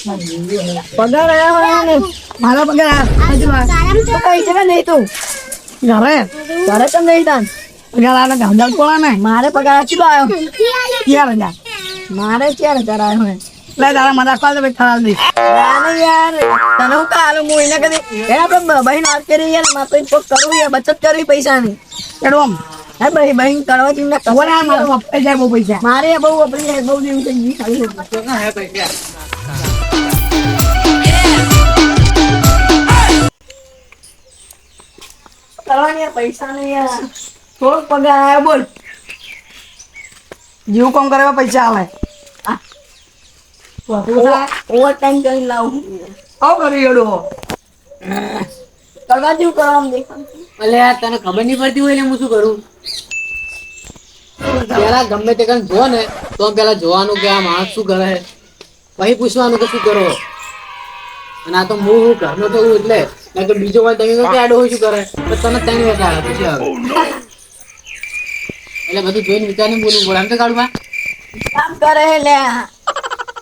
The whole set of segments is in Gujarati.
પગાર આવ્યા ને મારા પગાર તો કઈ છે નહીં તું ઘરે ઘરે તો નહીં તાન પગાર આવે ગાંડા કોળા ને મારે પગાર કેટલો આવ્યો 4,000 મારે 4,000 આવ્યો હે લે તારા મને કાલ તો ખાલ દી યાર તને હું કાલ હું એને કદી એ આપણે બહેન વાત કરી યાર મારે તો કરવું યાર બચત કરવી પૈસાની એડોમ હે ભાઈ બહેન કરવા જીને કવરા મારો વપરાઈ જાય બહુ પૈસા મારે બહુ વપરાઈ જાય બહુ દિવસ થઈ ગઈ ખાલી હે પૈસા કરવાની પૈસા નહીં યાર થોડો પગાર આવ્યો બોલ જીવ કોમ કરે પૈસા આવે ઓવર ટાઈમ કરી લાવું આવ કરી એડો કરવા જેવું કરવાનું દેખાય અલે યાર તને ખબર નહીં પડતી હોય ને હું શું કરું પેલા ગમે તે કઈ જો ને તો પેલા જોવાનું કે આ માણસ શું કરે પછી પૂછવાનું કે શું કરો અને આ તો હું ઘરનો તો એટલે તો બીજો વાર તમે કે આડો હોય શું કરે તો તને ત્રણ વાર આવે પછી આવે એટલે બધું જોઈને વિચારીને બોલવું પડે એમ તો કાઢવા કામ કરે લે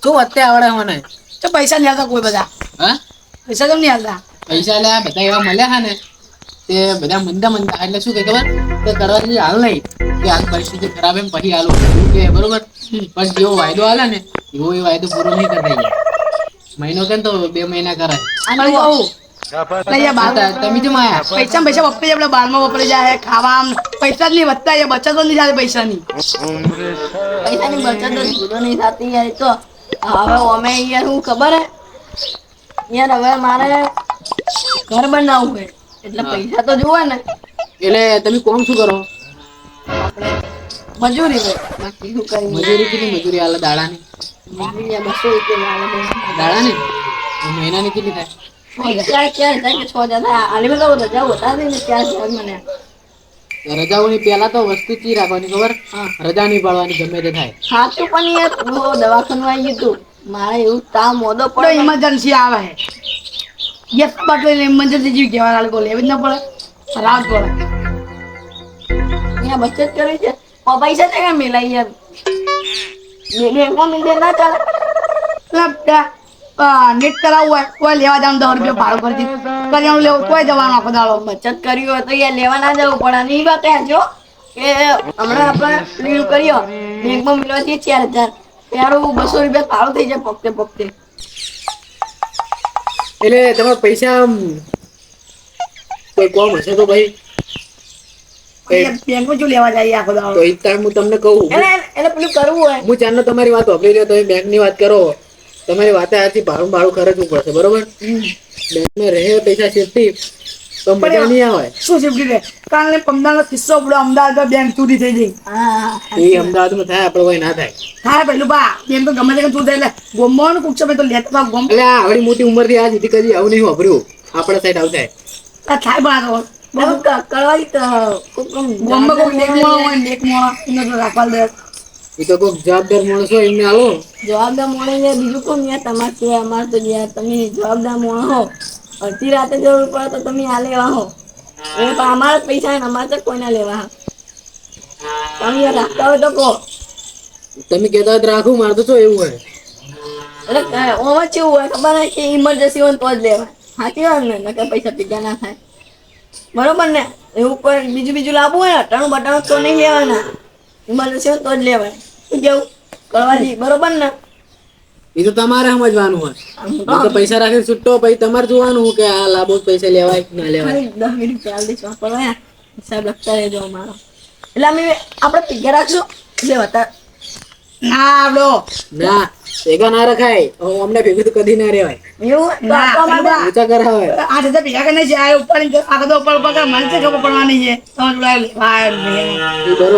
શું અત્યારે આવડે મને તો પૈસા નહીં આવતા કોઈ બધા હા પૈસા કેમ નહીં આવતા પૈસા લે બધા એવા મળ્યા હા ને તે બધા મંદા એટલે શું કે ખબર કે કરવાથી હાલ નહીં કે હાલ પરિસ્થિતિ ખરાબ એમ પછી હાલો કે બરોબર પણ જેવો વાયદો હાલે ને એવો એ વાયદો પૂરો નહીં કરતા મહિનો કેમ તો 2 મહિના કરાય તમે કેમ આયા પૈસા પૈસા વપરાઈ જાય બારમાં વપરાઈ જાય ખાવા પૈસા જ નહીં વધતા એ બચત જ નહીં થાય પૈસાની બચત જ પૂરો નહીં થતી યાર તો હવે અમે યાર હું ખબર હે યાર હવે મારે ઘર બનાવવું હોય એટલે પૈસા તો જોવે ને એટલે તમે કોમ શું કરો મજૂરી હોય બાકી શું કરી મજૂરી કેટલી મજૂરી હાલે દાડાની મજૂરી 200 રૂપિયા દાડાની મહિનાની કેટલી થાય રજાઓની પેલા તો વસ્તુ ચી રાખવાની ખબર રજા નહીં પાડવાની ગમે તે થાય સાચું પણ યાર દવાખાનું આવી ગયું તું મારે એવું તાવ મોદો પડે ઇમરજન્સી આવે યસ બાટલે ઇમરજન્સી જીવ કહેવા લાગે લેવી જ ન પડે રાત પડે અહીંયા બચત કરી છે પૈસા છે કે મેલાઈ યાર બેંકમાં મિલ ના ચાલે નેટ કરાવવું હોય કોઈ લેવા જવાનું 10 રૂપિયા ભાડું ભરતી કરિયાણું લેવું કોઈ જવાનું આખો દાડો બચત કરી હોય તો યાર લેવા ના જવું પડે નહીં વાત જો કે હમણાં આપણે લીવ કર્યો બેંકમાં મિલવા છે 4,000 ત્યારે 200 રૂપિયા ભાડું થઈ જાય પકતે પકતે એટલે તમારા પૈસા કોઈ કોમ હશે તો ભાઈ બેંકમાં જો લેવા જાય આખો દાડો તો એ ટાઈમ હું તમને કહું એટલે પેલું કરવું હોય હું ચારનો તમારી વાત વાપરી રહ્યો તમે બેંક ની વાત કરો તમારી વાત આથી ભાડું ખર્ચવું પડશે બરોબર બેંકમાં રહે પૈસા સેફટી તો મજા નહીં આવે શું સેફટી રહે કારણ કે 15 કિસ્સો પડ્યો અમદાવાદ બેંક ચોરી થઈ ગઈ એ અમદાવાદમાં થાય આપણે કોઈ ના થાય પેલું બા બેંક તો ગમે તે ચોરી થાય એટલે ગોમવાનું કુક છે તો લેતા ગોમ એટલે આવડી મોટી ઉંમર થી આ સુધી કદી આવું નહીં વાપર્યું આપણા સાઈડ આવતા થાય પણ કરવાથી ગોમમાં કોઈ રાખવા દે એ તો કોઈ જવાબદાર માણસ હોય એમને હાલો જવાબદાર માણસ બીજું કોણ યાર તમારે સિવાય અમારે તો યાર તમે જવાબદાર માણસ હો અડધી રાતે જરૂર પડે તો તમે આ લેવા હો એ પણ અમારા પૈસા ને અમારે તો કોઈના લેવા તમે યાર રાખતા હોય તો કહો તમે કહેતા હોય રાખું મારે તો શું એવું હોય એટલે ઓમાં કેવું હોય ખબર હોય કે ઇમરજન્સી હોય તો જ લેવાય સાચી વાત ને નકર પૈસા ભેગા ના થાય બરોબર ને એવું કોઈ બીજું લાવવું હોય અટાણું બટાણું તો નહીં લેવાના ઇમરજન્સી હોય તો જ લેવાય શું કેવું કરવાથી બરોબર ને એ તો તમારે સમજવાનું હોય તો પૈસા રાખીને છૂટો પછી તમારે જોવાનું કે આ લાભો પૈસા લેવાય ના લેવાય 10 મિનિટ ચાલતી છો પણ હિસાબ લખતા રહેજો અમારો એટલે અમે આપણે ભેગા રાખશું એટલે હતા ના આવડો ના ભેગા ના રખાય અમને ભેગું તો કદી ના રહેવાય એવું ઊંચા કરાવે આ જતા ભેગા કરીને છે આ ઉપર આખો તો ઉપર મને છે ખબર પડવાની છે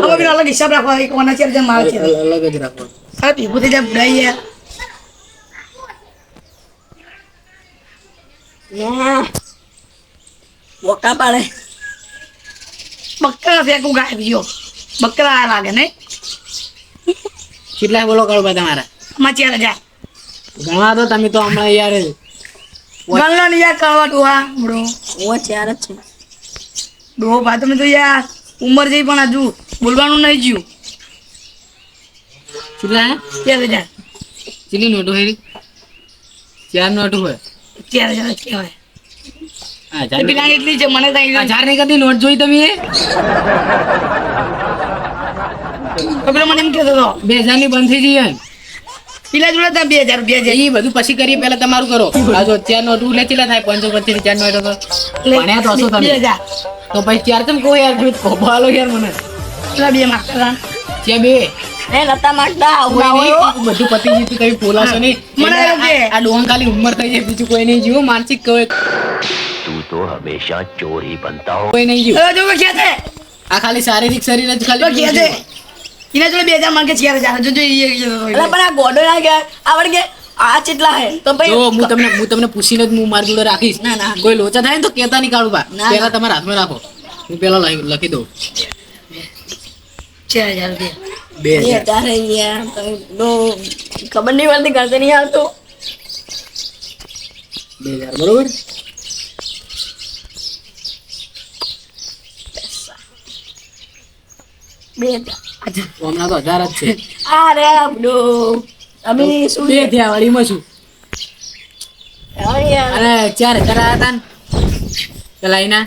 તમે અલગ હિસાબ રાખવા કોના છે મારે છે અલગ જ રાખો સાહેબ ભેગું થઈ જાય બુડાઈ બોકા પાડે બકરા ફેંકું ગાય બીજો બકરા લાગે નહીં કેટલા બોલો કરો તમારા માં 4,000 ઘણા તો તમે તો હમણાં યાર ગણલો ને યાર કરવા ડોહા બડો ઓ 4 જ છે ડોહો ભાઈ તમે તો યાર ઉંમર જઈ પણ હજુ બોલવાનું નહીં જ્યું કેટલા 4,000 ચીલી નોટો હેરી 4 નોટ હોય 4000 જ કહેવાય. આ એ પેલા એટલી છે મને તો 1000 ની કદી નોટ જોઈ તમે પેલો મને એમ કહેતો હતો 2000 ની બંધ થઈ જઈએ પેલા જોડે હતા 2000 રૂપિયા છે. એ બધું પછી કરીએ પહેલા તમારું કરો આ જો 4 નોટ ઉલે ચેલા થાય 525 4 નોટ તો ભણ્યા તો હશો તમે 2000 તો પછી 4 તમે કહો યાર તમે ખોબાલો યાર મને પેલા બે માગતા ત્યાં બે એ નતા માગતા કોઈ નહીં, બધું પતી ગયું તું, તમે બોલાશો નહીં. મને એટલે એમ કે આ ડોહા ખાલી ઉંમર થઈ જાય બીજું કોઈ નહીં જીવો માનસિક કોઈ तू तो हमेशा चोर ही बनता हो. કોઈ નહીં જીવ જો કે છે આ ખાલી શારીરિક શરીર જ તો ખાલી કે છે એના જોડે 2000 માંગે 4000 જો એ એટલે પણ આ ગોડો ના કે આવડ કે આ કેટલા હે તો ભાઈ જો હું તમને પૂછીને જ હું મારી જોડે રાખીશ ના, ના. કોઈ લોચા થાય ને તો કેતા નહીં કાઢું બા ના, પહેલા તમારા હાથમાં રાખો હું પેલા લખી દઉં 4000 રૂપિયા 2000 ખબર નહીં પડતી કરતે નહીં આવતો 2000 બરોબર તો હમણાં તો 1000 જ છે અરે બડો અમે શું બે થયા વાળીમાં શું અને 4000 આયા તા ને પેલા એના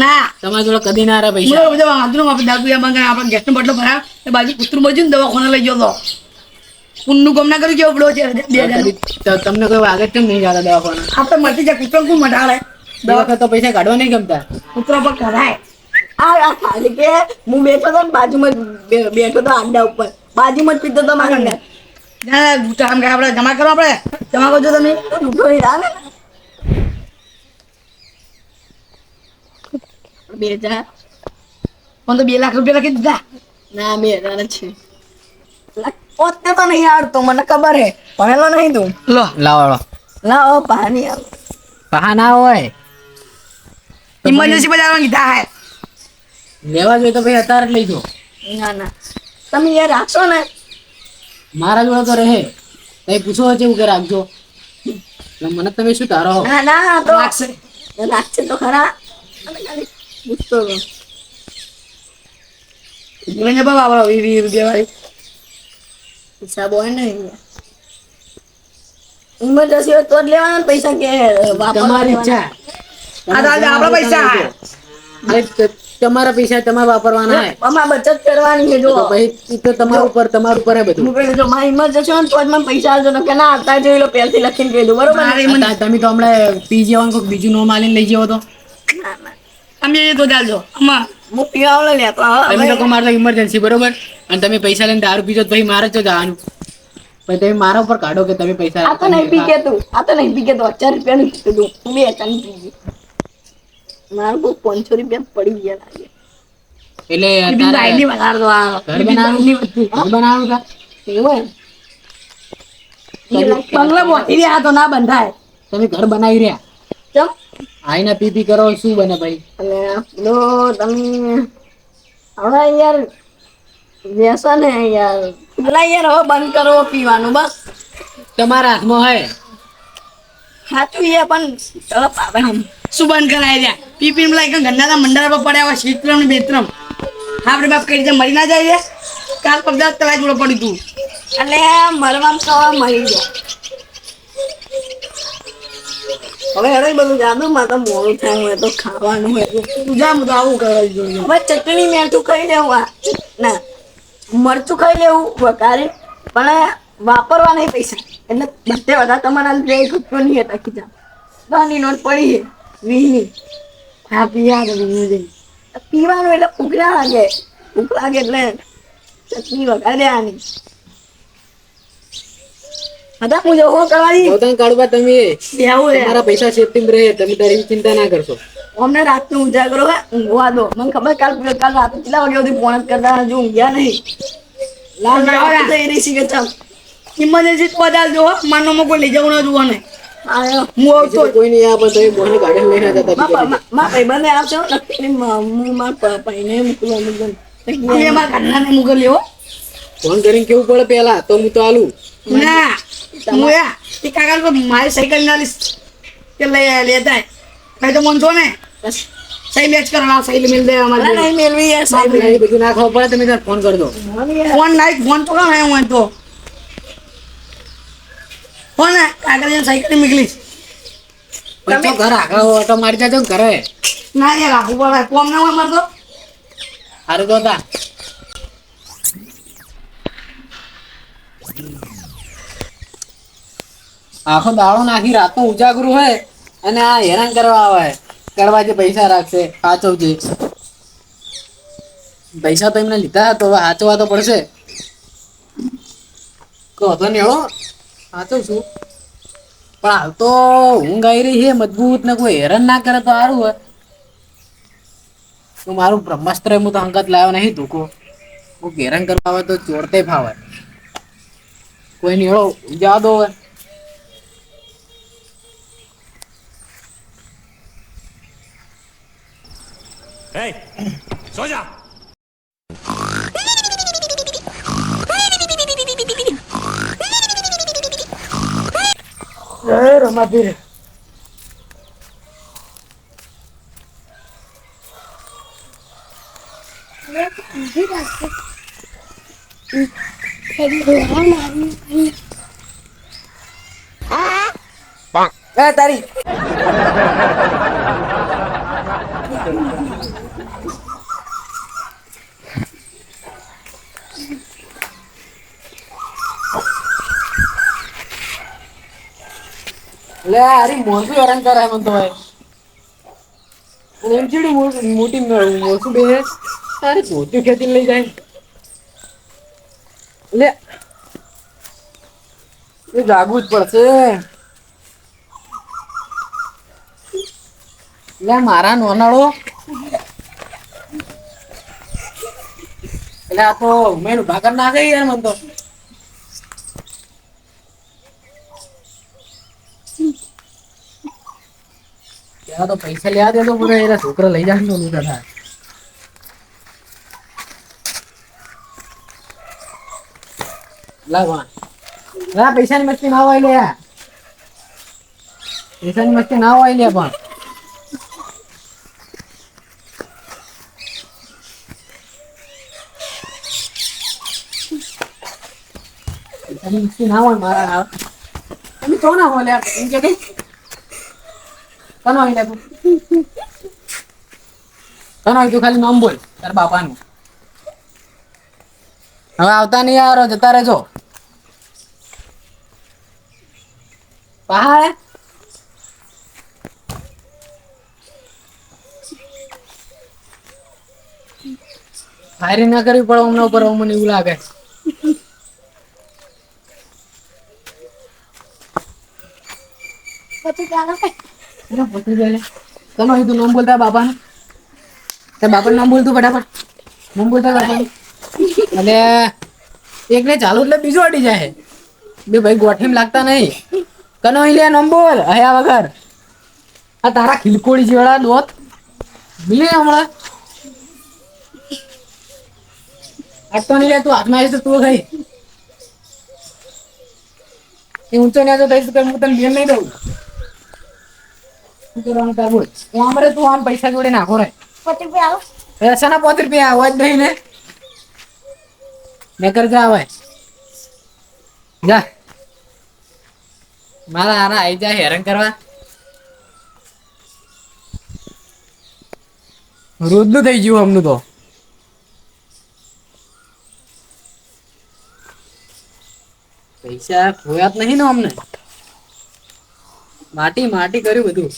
ના તમારા જોડે કદી ના રહ્યા પૈસા મને બધા વાંધો આપણે દાદુ માંગે આપણે ગેસનો બટલો ભરાવ એ બાજુ કૂતરું બજ્યું ને દવાખાને લઈ ગયો તો પુનનું ગમ ના કર્યું કેવો બડો છે 2000 તમને કોઈ આગળ કેમ નહીં જતા દવાખાના આપણે મળતી જાય કૂતરો કોણ મટાડે દવાખાના તો પૈસા કાઢવા નહીં ગમતા કૂતરો પર કરાય આ ખાલી કે હું બેઠો તો ને બાજુમાં બેઠો તો આંડા ઉપર બાજુમાં જ પીતો તો મારા ના લૂંટા આમ કે આપણે જમા કરો આપણે જમા કરજો તમે લૂંટો નહીં આવે 2000 પણ તો 2 લાખ રૂપિયા લખી દીધા ના 2000 જ છે પોતે તો નહીં આવડતો મને ખબર હે ભણેલો નહીં તું લો લાવો લાવો પાણી આવ પહા ના હોય ઇમરજન્સી બજારમાં કીધા હે લેવા જોઈએ તો ભાઈ અત્યારે જ લઈ જો ના ના તમે યાર રાખશો ને મારા જોડે તો રહે કઈ પૂછો છે એવું કે રાખજો એટલે મને તમે શું તારો ના ના તો રાખશે તો ખરા અને ખાલી પૂછતો તો મને બાબા બાબા 20 રૂપિયા વાળી હિસાબ હોય ને ઇમરજન્સી હોય તો જ લેવાના ને પૈસા કે તમારી ઈચ્છા આપણા પૈસા અરે તમારા પૈસા તમારે વાપરવાના હે અમારે બચત કરવાની છે જો તો પછી તો તમારા ઉપર હે બધું હું કહી દઉં મારી ઇમરજન્સી હોય ને તો જ મને પૈસા આવજો ને કે ના આવતા જોઈ લો પહેલથી લખીને કહી દઉં બરોબર ને? તમે તો હમણાં પી જવાનું કોઈક બીજું નો માલીને લઈ જાવ તો ના ના તમે એ તો ચાલજો આમાં હું પીવા લેતો તમે લોકો મારે તો ઇમરજન્સી બરોબર અને તમે પૈસા લઈને દારૂ પીજો તો પછી મારે જ જવાનું પછી તમે મારા ઉપર કાઢો કે તમે પૈસા આ તો નહીં પી કે તું આ તો નહીં પી કે તું 1000 રૂપિયાનું કીધું હું 2000 ની પી ગઈ મારું બહુ 500 રૂપિયા પડી ગયા લાગે એટલે બીજું આઈડી વધાર દો આ ઘર બનાવવાનું કા એવું બંગલા બોધી રહ્યા તો ના બંધાય તમે ઘર બનાવી રહ્યા ચમ આઈના પી કરો શું બને ભાઈ અને લો તમે હવે યાર વ્યસન હે યાર પેલા યાર હવે બંધ કરો પીવાનું બસ તમારા હાથમાં હે સાચું યાર પણ ચલો પાપે હમ શું બંધ કરાય રહ્યા પી પી લાઈક ગન્નાના મંડળ પર પડ્યા હોય શીતરમ ને બેતરમ આપણે બાપ કઈ રીતે મરી ના જાય કાલ પગદાર તલાઈ જોડે પડી તું એટલે મરવામાં તો મરી ગયા હવે હેડે બધું જાદુ માં તો મોડું થાય હોય તો ખાવાનું હોય તું જા હું તો આવું કરવા જોઈએ હવે ચટણી મેઠું ખાઈ લેવું આ ના મરચું ખાઈ લેવું વઘારે પણ વાપરવા નહીં પૈસા એટલે બધે બધા તમારા બે રૂપિયો નહીં હતા કીધા 10 ની નોટ પડી છે 20 ની હા પીવા પીવાનું એટલે ભૂખ લાગે એટલે ચટણી વઘાર્યાની હતા હું જવું કરવાની ગૌતમ કાળુબા તમે બેવું હે તમારા પૈસા સેફટી રહે તમે તારી ચિંતા ના કરશો અમને રાતનું ઉજાગરો હે ઊંઘવા દો મને ખબર કાલ રાતે કેટલા વાગે સુધી ફોન જ કરતા હજુ ઊંઘ્યા નહીં લાલ થઈ રહી છે ચમ ઇમરજન્સી તો બદલ જો માનોમાં કોઈ લઈ જવું ન જોવા નહીં હું આવતો કોઈ નહીં આ પણ તમે બોને ગાડી લઈને જતા મારા ભાઈબંધે આવશે નક્કી હું મારા ભાઈને મોકલવાનું મેં મારા ઘરનાને મોકલ્યો ફોન કરીને કેવું પડે પેલા તો હું તો આલું ના હું યા એ કાકા તો મારી સાયકલ ના લીસ કે લઈ લેતા કઈ તો મન છો ને સહી મેચ કરવા સહી મિલ દે અમારે નહીં મેલવી યાર સાહેબ એ બધું ના ખબર પડે તમે તાર ફોન કરી દો ફોન નાઈટ ફોન તો કામ હું તો કોણ આગળ જઈને સાયકલ મોકલીશ પણ તો ઘર આગળ ઓટો મારી જાજો ને ઘરે ના યાર રાખવું પડે કોમ ના હોય મારે તો સારું તો તા આખો દાડો નાખી રાતનો ઉજાગરું હોય અને આ હેરાન કરવા આવે કરવા જે પૈસા રાખશે સાચવજે પૈસા તો એમને લીધા તો હવે સાચવવા તો પડશે કહો તો ને હો સાચું છું પણ હાલ તો ઊંઘ આવી રહી છે મજબૂત ને કોઈ હેરાન ના કરે તો સારું હોય તો મારું બ્રહ્માસ્ત્ર હું તો અંગત લાવ્યો નહીં ધોકો હું હેરાન કરવા આવે તો ચોરતે ફાવે કોઈ નહીં હળો જવા દો હવે Hey, soja! રમાપીર તારી લે અરે મોસું હેરાન કરે મને તો ભાઈ એમ ચીડી મોટી મોસું બે તારે ધોતી ખેતી લઈ જાય લે એ જાગવું જ પડશે લે મારા નોનાળો એટલે આ તો મેં ઉભા કરી નાખે યાર મને તો ત્યાં તો પૈસા લેવા દે તો પૂરા એના છોકરા લઈ જાય તો લૂટા થાય લાગવાન ના પૈસાની મસ્તી ના હોય લે પૈસાની મસ્તી ના હોય લે પણ પૈસાની મસ્તી ના હોય મારા તમે તો ના હોય લે એમ કે કનો આવી તું કનો તું ખાલી નામ બોલ તાર બાપાનું હવે આવતા નહીં યાર જતા રહેજો પહાડ ફાયરિંગ ના કરવી પડે હમણાં ઉપર મને એવું લાગે કનો તું નામ બોલતા બાપાનું તાર બાપાનું નામ બોલતું ફટાફટ નામ બોલતા બાપાનું અને એકને ચાલુ એટલે બીજો અડી જાય બે ભાઈ ગોઠીમ લાગતા નહીં કનો લે નામ બોલ હયા વગર આ તારા ખીલકોડી જેવડા દોત મિલે હમણાં અટતો નહીં લે તું હાથમાં આવીશ તો તું ખાઈ એ ઊંચો ને તો થઈશ હું તને બેન નહીં દઉં શું કરવાનું તાર બોલ હું આમ રે તું આમ પૈસા જોડે નાખો રે પૈસાના 5 રૂપિયા આવા જ નહીં ને મેં કર જા હવે જા મારા આના આવી જાય હેરાન કરવા રોજનું થઈ ગયું અમનું તો પૈસા ખોયા જ નહીં ને અમને માટી માટી કર્યું બધું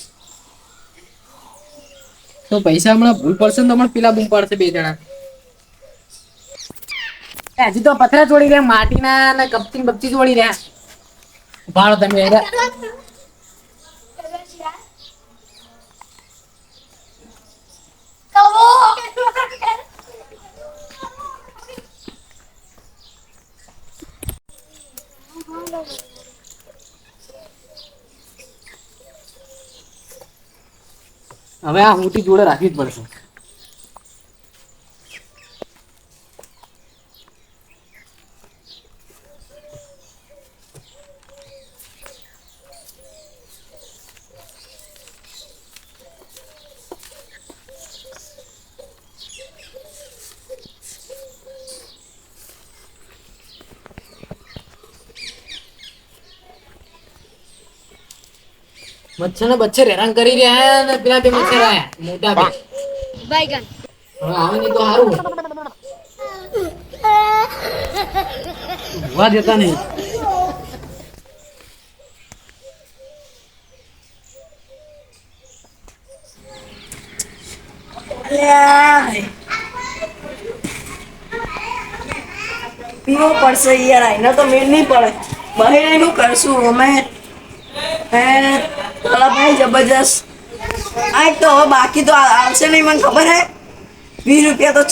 તો પૈસા હમણાં ભૂલ પડશે ને તો હમણાં પેલા બૂમ પાડશે બે જણા હજી તો પથરા છોડી રહ્યા માટીના ને કપચી બપચી છોડી રહ્યા ભાડો તમે હવે આ મોટી જોડે રાખવી જ પડશે મચ્છર ને બચ્ચર હેરાન કરી રહ્યા હે ને પેલા બે મચ્છર આયા મોટા બે बैगन હવે આવે નહીં તો સારું ઉભા દેતા નહીં પીવો પડશે યાર, આઈને તો મેળ નહીં પડે. બહાર એનું કરશું અમે. પેલા ભાઈ જબરજસ્ત. આ તો હવે બાકી તો આવશે નહીં, મને ખબર હે. 20 રૂપિયા તો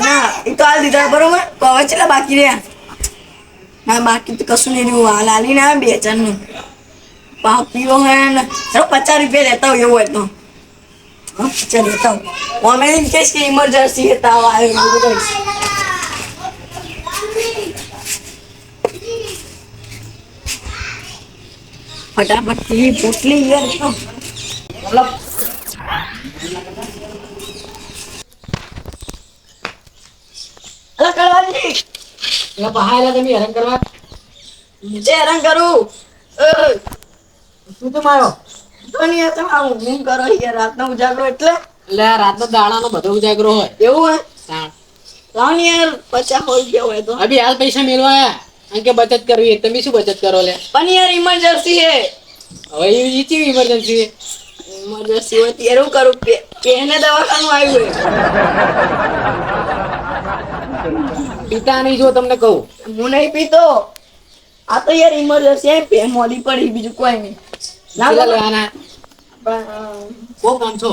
ના એ તો હાલ દીધા બરોબર. તો હવે કેટલા બાકી રહ્યા? ના બાકી તો કશું નહીં રહ્યું. હાલ હાલીને આવે 2,000 નું. પાવ પીવો હે ને 50 રૂપિયા લેતા હોય એવું હોય તો. ચાલ લેતા હોય. અમે એમ કહીશ કે ઇમરજન્સી હે, તાવ આવ્યો એવું કહીશ. फटाफट की पोटली यार तो मतलब अरे करवाजी એટલે બહાર તમે હેરાન કરવા मुझे हैरान करूं શું તો મારો તો નહીં આ તમે ઊંઘ કરો યાર, રાતનો ઉજાગરો એટલે એટલે આ રાતનો દાડાનો બધો ઉજાગરો હોય એવું હે. તાણ. લાવ ને યાર 50 હોય ગયા હોય તો. અભી હાલ પૈસા મેળવા આયા કારણ કે બચત કરવી તમે શું બચત કરો લે પણ યાર ઇમરજન્સી હે. હવે એ ચી ઇમરજન્સી ઇમરજન્સી હોય તો યાર હું કરું? પેને દવાખાનું આવ્યું હે. પિતા નહીં જો તમને કહું હું નહીં પીતો. આ તો યાર ઇમરજન્સી હે, પેન મોલી પડી, બીજું કોઈ નહીં. ના કેટલા બોલો. લેવાના પણ બહુ કામ છો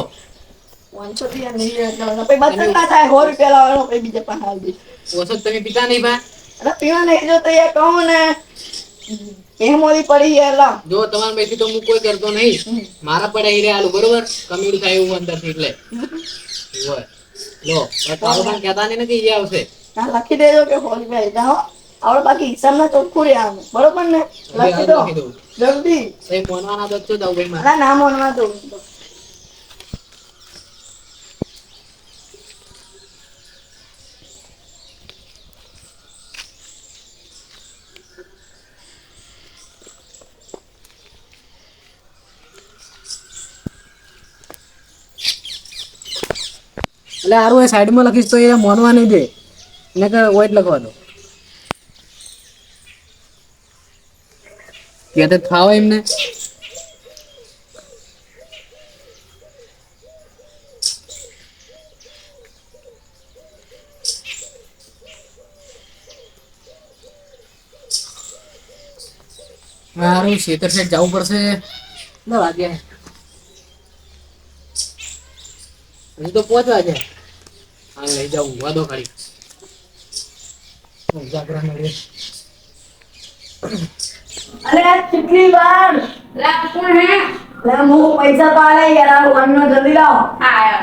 500 થી યાર નહીં લેવાના. પછી બચત ના થાય. 100 રૂપિયા લાવવાનો પછી બીજે પાસે હાલ દે. ઓછો તમે પિતા નહીં ભા અરે પીવા નહીં જો તો યાર કહું ને પેન મોલી પડી યાર લાવ. જો તમારા બેથી તો હું કોઈ કરતો નહીં મારા પડે હીરે આલું બરોબર કમીડ થાય એવું અંદર થી એટલે હોય લો પણ તારું પણ કહેતા નહીં ને કે એ આવશે ના લખી દેજો કે 100 રૂપિયા લીધા હો. આપણે બાકી હિસાબ ના ચોખ્ખું રે આમ બરોબર ને? લખી દો લખી દઉં. જલ્દી. એ મોનવાના દચ્ચો દઉં ભાઈ મારે ના ના મોનવા દો. એટલે હારું એ સાઈડમાં લખીશ તો એ મોનવા નહીં દે એને કે ઓઈટ લખવા દો કે તે ફાવે એમને હારું ખેતર સાઈડ જવું પડશે ના વાગ્યા હજુ તો પહોંચવા છે હા લઈ જાઉં વાદો ખાલી જાગરા મળે અરે કેટલી વાર ला कौन है લે હું પૈસા તો આલે યાર આ વનનો જલ્દી લાવો. आया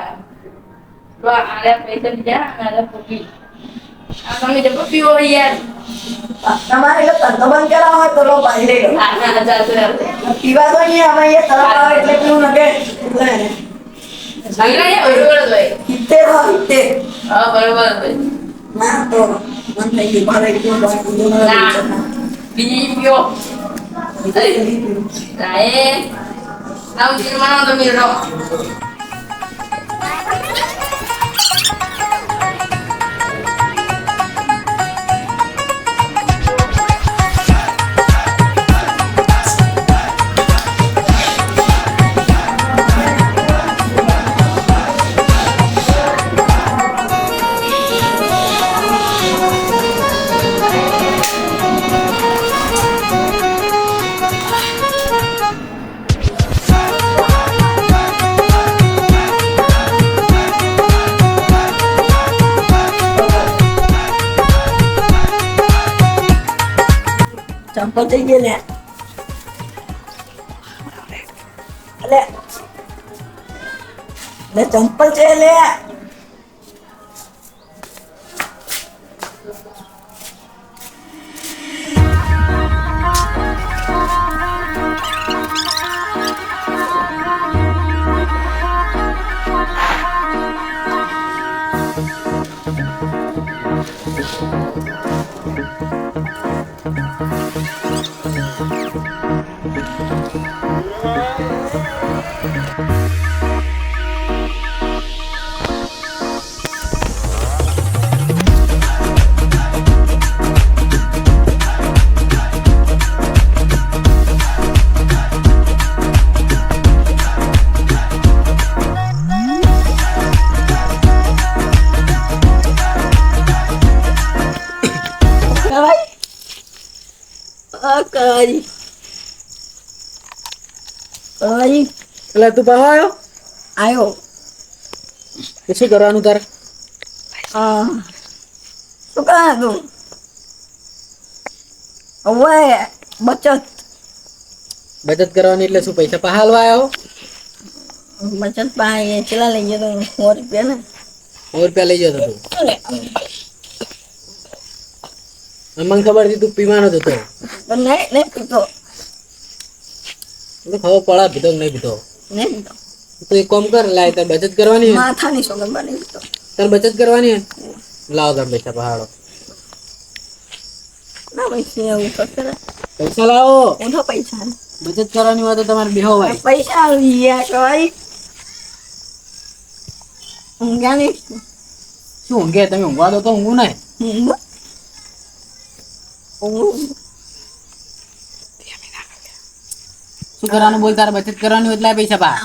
तो आले पैसे दिया आले पुकी आगे जब पियो यार તમારે એટલે ધંધો બંધ કરાવો હોય તો લો ભાઈ લઈ લો. आना जाते પીવા તો નહીં અમે અહીંયા તરફ આવે એટલે પીવું નકે એટલે लग रहा है बरोबर भाई 70 હો 70 हां बरोबर भाई ના તો મન થઈ ગયું મારે કેવું ના બીજી पियो Đấy. Đâu chị mà nó mình đâu. ચંપલ થઈ ગઈ લે લે લે ચંપલ છે લે કરાય કરાય કરાય એટલે તું પાછો આવ્યો આવ્યો તો શું કરવાનું તારે શું કરે તું હવે બચત કરવાની એટલે શું પૈસા પાછા હાલવા આવ્યો બચત પાસે ચેલા લઈ ગયો તો 100 રૂપિયા ને 100 રૂપિયા લઈ જતો તું મને ખબર હતી તું પીવાનો જ હતો પણ નહીં પીતો તો ખબર પડા પીધો કે નહીં પીધો નહીં પીતો તો એક કામ કર લાય તાર બચત કરવાની હે માથાની સોગંદ બની પીતો તાર બચત કરવાની હે લાવો તાર પૈસા પહાડો ના પૈસા એવું તો કરે પૈસા લાવો ઊંધો પૈસા બચત કરવાની હોય તો તમારે બેહો ભાઈ પૈસા આવી ગયા કવાય ઊંઘ્યા નહીં શું ઊંઘે તમે ઊંઘવા દો તો ઊંઘું નહીં શું કરવાનું બોલ તારે બચત કરવાની હોય એટલે આ પૈસા પા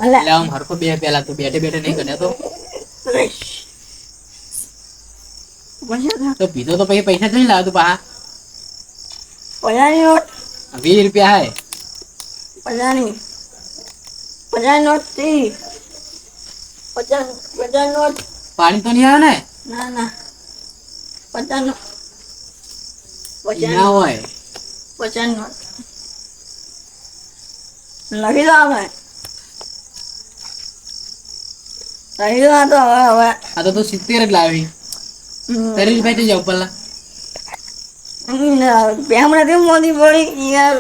એટલે આમ હરખો બે પેલા તું બેઠે બેઠે નહીં કરે તો પીધો તો પછી પૈસા કઈ લાવ તું પા 50 નોટ 20 રૂપિયા હે 50 નોટ થી 50 નોટ પાણી તો નહીં આવે ને ના 50 નોટ ના હોય 50 નોટ લખી દો આપણે લખી દો આ તો હવે આ તો તું 70 જ લાવી 30 રૂપિયા થી જાવ પેલા હમણાં થી મોદી પડી યાર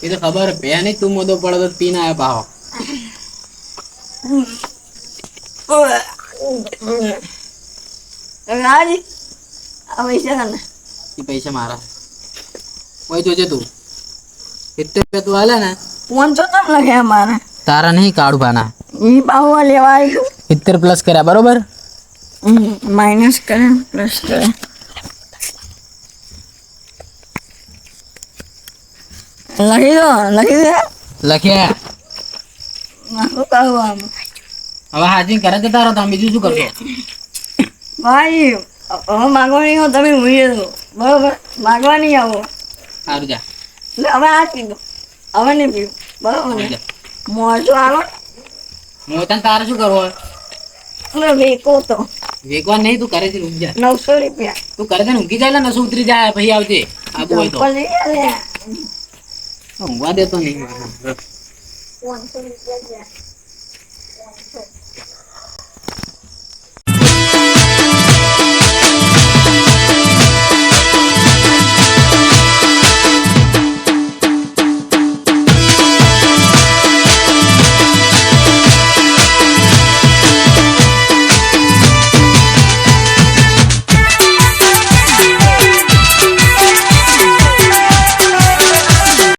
એ તો ખબર પે નહીં તું મોદો પડે તો પીને આવ્યો પાહો રાજી આ પૈસા કને એ પૈસા મારા ઓય જોજે તું 70 રૂપિયા તું હાલે ને 500 તમ લખ્યા મારે તારા નહીં કાઢું પાના ઈ પાવા લેવા આવ્યું 70 પ્લસ કર્યા બરોબર માઇનસ કરે પ્લસ કરે લખી દો લખ્યા નાખો કહું આમ હવે હાજી કરે જતા રહો તમે બીજું શું કરશો ભાઈ હવે માગવાની હો તમે ઉઈ દો બરોબર માગવાની આવો સારું જા એટલે હવે આ પીધો હવે નહીં પીવું બરોબર ને મોજો આવો મોતન તારે શું કરવું હોય એટલે વેકો તો વેકવા નહીં તું કરે છે ઊંઘી જા 900 રૂપિયા તું કરે છે ને ઊંઘી જાય ને નસો ઉતરી જાય પછી આવજે આબુ હોય તો ચપ્પલ લઈ આલે ઊંઘવા દેતો નહીં 500 રૂપિયા